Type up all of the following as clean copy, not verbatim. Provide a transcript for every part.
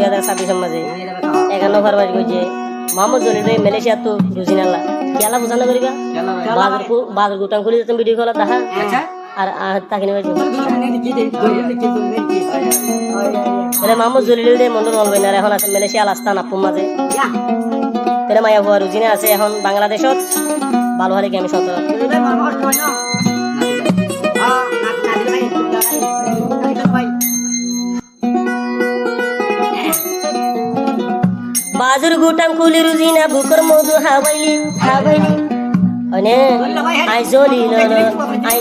2026 মাঝে 51 ফরওয়ারি কইছে মোহাম্মদ জলিল রে মালয়েশিয়া তো রুজিনাল্লা কেলা বুঝানো করিবা বাজার গুটাং খুলি তুমি ভিডিও কল দেখা আর তাকে নিয়ে তাহলে মোহাম্মদ জলিল রে মন্ডল অলবে না এখন আছে মালয়েশিয়া আস্তান আপুর মাঝে তাহলে মায়া হওয়া রুজিনা আছে এখন বাংলাদেশত ভালো হারে আমি সত বাজুর গুটাম কুলি রুজিনা বুকর মধু হাওয়াইলি অনে আই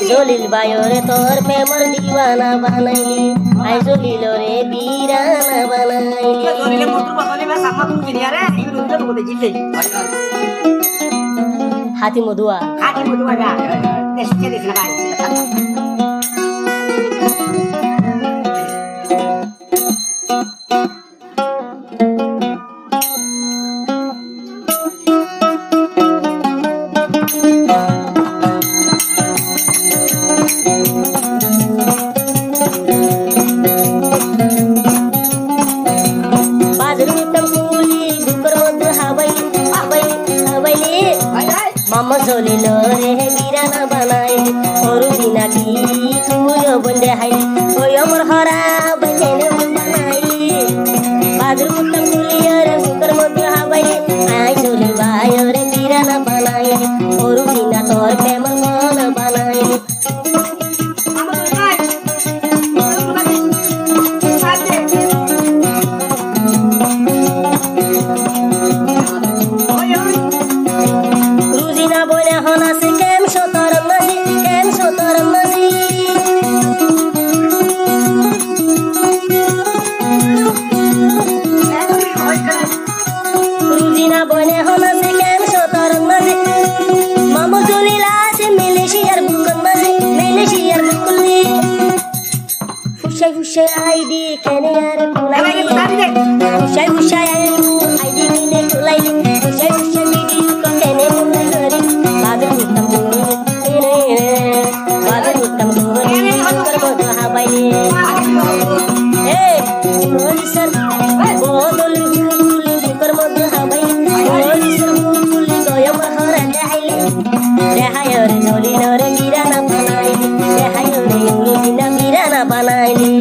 জলিল বায়রে তোর প্রেমর দিওয়ানা বানাইলি আই জলিল রে বিরানা বানাইলি হাতি মধুয়া মামা জলিল রে বিরানা বানাইলি অরুদিনা কি তুই বন্ধে হাইলি ওই আমার হরা বন্ধে বানাইলি বাজুর মুট্টাম কুলিয়ারে বুকর মধ্যে হাবাইলি আই জলি ভাই রে বিরানা বানাইলি অরুদিনা তোর প্রেম মন বানাইলি আইডি কেনে আর কুলাইলি হুশাই আইডি কেনে কুলাইলি হুশাই ভিডিও কেনে মুন্না করি বাজার উত্তম করব হাবাইলি এ মোলি সর বদল কুলি বুকর মধ্যে হাবাইলি মোলি সর কুলি গয়ম হরা দেখাইলি দেখায়রে জলি নরে বিরানা বানাইলি দেখায়রে রুজিনা বিরানা বানাইলি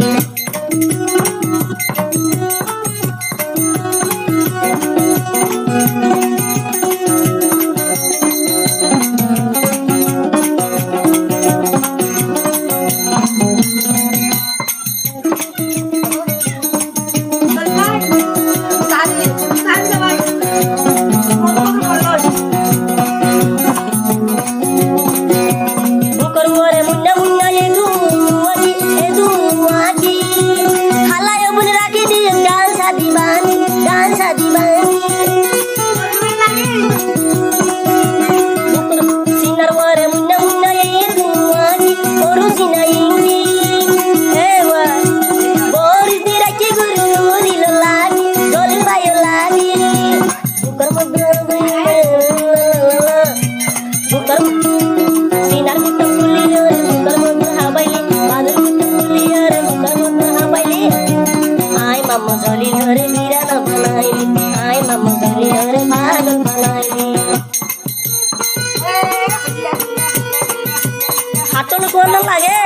হাতন কোন লাগে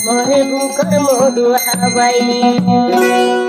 मोरे बुकर मोदु हवाई